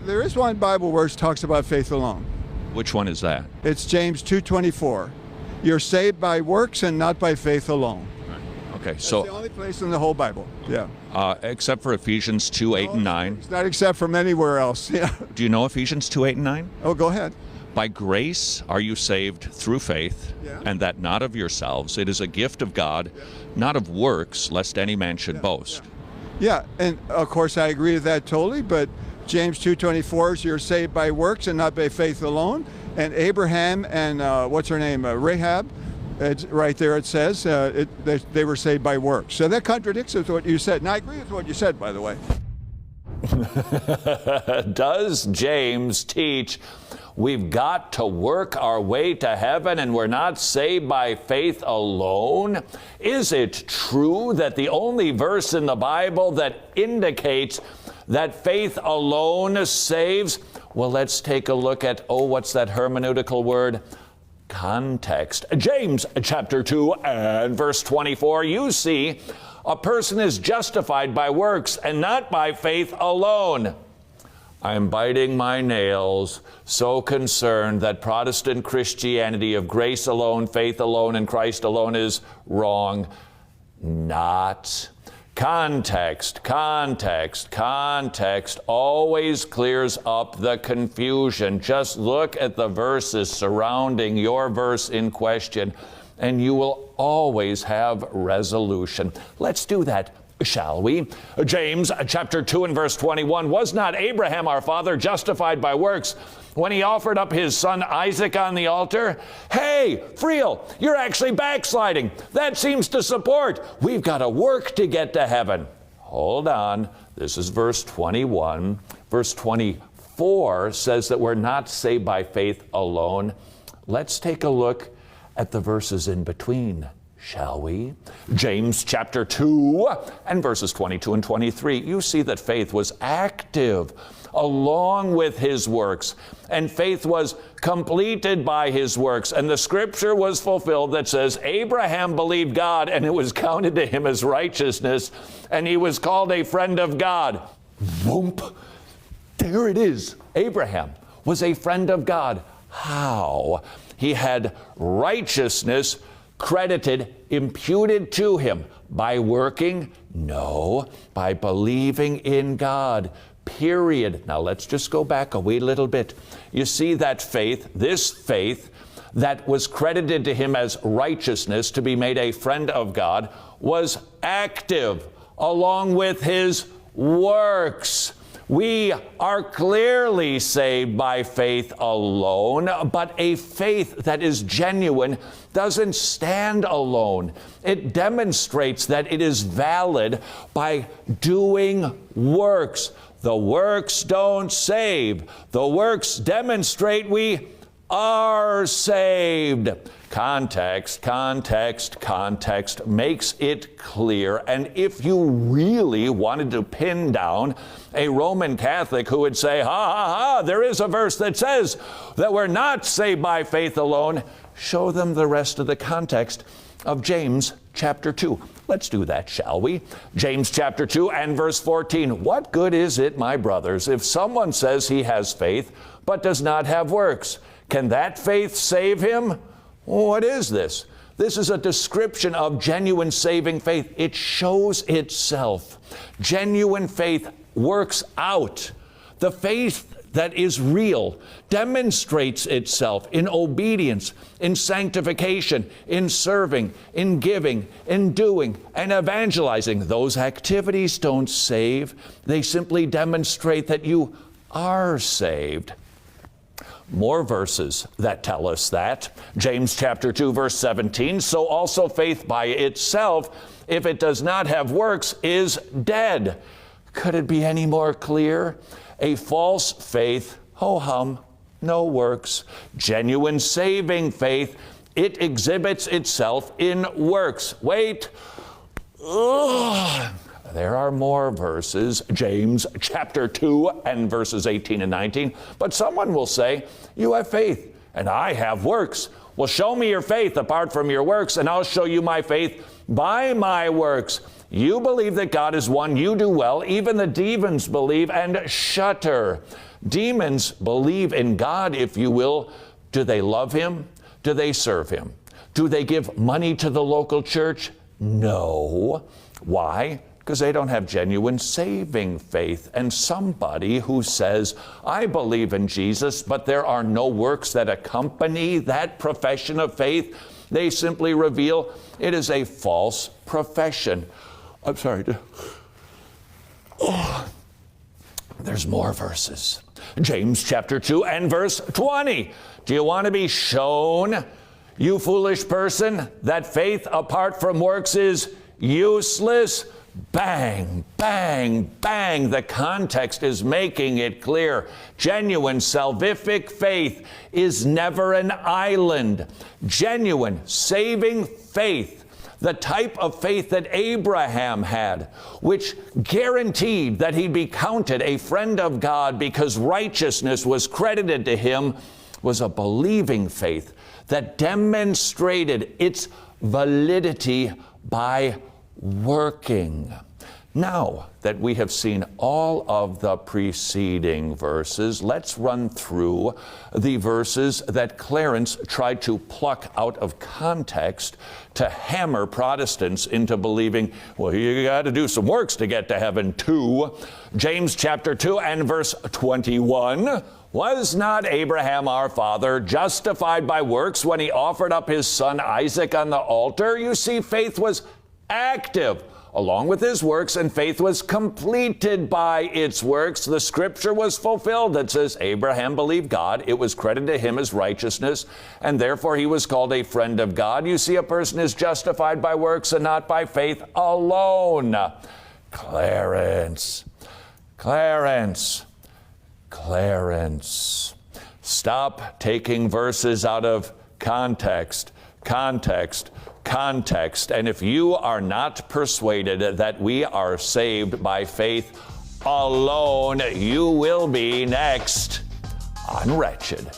there is one Bible verse talks about faith alone. Which one is that? It's James 2:24. You're saved by works and not by faith alone. Okay, That's so the only place in the whole Bible. Yeah. except for Ephesians 2, 8, and 9. It's not except from anywhere else. Yeah. Do you know Ephesians 2, 8, and 9? Oh, go ahead. By grace are you saved through faith, Yeah. and that not of yourselves. It is a gift of God, not of works, lest any man should boast. Yeah, and of course I agree with that totally, but James 2:24 is you're saved by works and not by faith alone. And Abraham and what's her name, Rahab, it's right there it says they were saved by works. So that contradicts with what you said. And I agree with what you said, by the way. Does James teach we've got to work our way to heaven and we're not saved by faith alone? Is it true that the only verse in the Bible that indicates that faith alone saves? Well, let's take a look at, what's that hermeneutical word? Context. James chapter 2 and verse 24, you see, a person is justified by works and not by faith alone. I'm biting my nails, so concerned that Protestant Christianity of grace alone, faith alone, and Christ alone is wrong. Not. Context, context, context always clears up the confusion. Just look at the verses surrounding your verse in question, and you will always have resolution. Let's do that, shall we? James chapter 2 and verse 21, was not Abraham our father justified by works when he offered up his son Isaac on the altar? Hey, Friel, you're actually backsliding. That seems to support we've got to work to get to heaven. Hold on. This is verse 21. Verse 24 says that we're not saved by faith alone. Let's take a look at the verses in between, shall we? James chapter 2 and verses 22 and 23. You see that faith was active along with his works, and faith was completed by his works. And the scripture was fulfilled that says, Abraham believed God, and it was counted to him as righteousness, and he was called a friend of God. Whoop! There it is. Abraham was a friend of God. How? He had righteousness credited, imputed to him. By working? No, by believing in God. Period. Now let's just go back a wee little bit. You see that faith, this faith that was credited to him as righteousness, to be made a friend of God, was active along with his works. We are clearly saved by faith alone, but a faith that is genuine doesn't stand alone. It demonstrates that it is valid by doing works. The works don't save. The works demonstrate we are saved. Context, context, context makes it clear. And if you really wanted to pin down a Roman Catholic who would say, there is a verse that says that we're not saved by faith alone, show them the rest of the context of James chapter 2. Let's do that, shall we? James chapter 2 and verse 14. What good is it, my brothers, if someone says he has faith but does not have works? Can that faith save him? What is this? This is a description of genuine saving faith. It shows itself. Genuine faith works out. The faith that is real demonstrates itself in obedience, in sanctification, in serving, in giving, in doing, and evangelizing. Those activities don't save. They simply demonstrate that you are saved. More verses that tell us that. James chapter 2, verse 17. So also faith by itself, if it does not have works, is dead. Could it be any more clear? A false faith, ho-hum, no works. Genuine saving faith, it exhibits itself in works. Wait. Ugh. There are more verses, James chapter 2 and verses 18 and 19. But someone will say, you have faith and I have works. Well, show me your faith apart from your works, and I'll show you my faith by my works. You believe that God is one, you do well. Even the demons believe and shudder. Demons believe in God, if you will. Do they love him? Do they serve him? Do they give money to the local church? No. Why? Because they don't have genuine saving faith. And somebody who says, I believe in Jesus, but there are no works that accompany that profession of faith, they simply reveal it is a false profession. I'm sorry. There's more verses. James chapter 2 and verse 20. Do you want to be shown, you foolish person, that faith apart from works is useless? Bang, bang, bang. The context is making it clear. Genuine salvific faith is never an island. Genuine saving faith, the type of faith that Abraham had, which guaranteed that he'd be counted a friend of God because righteousness was credited to him, was a believing faith that demonstrated its validity by working. Now that we have seen all of the preceding verses, let's run through the verses that Clarence tried to pluck out of context to hammer Protestants into believing, well, you got to do some works to get to heaven too. James chapter 2 and verse 21. Was not Abraham our father justified by works when he offered up his son Isaac on the altar? You see, faith was active along with his works, and faith was completed by its works. The scripture was fulfilled that says Abraham believed God, it was credited to him as righteousness, and therefore he was called a friend of God. You see, a person is justified by works and not by faith alone. Clarence, stop taking verses out of context. And if you are not persuaded that we are saved by faith alone, you will be next on Wretched.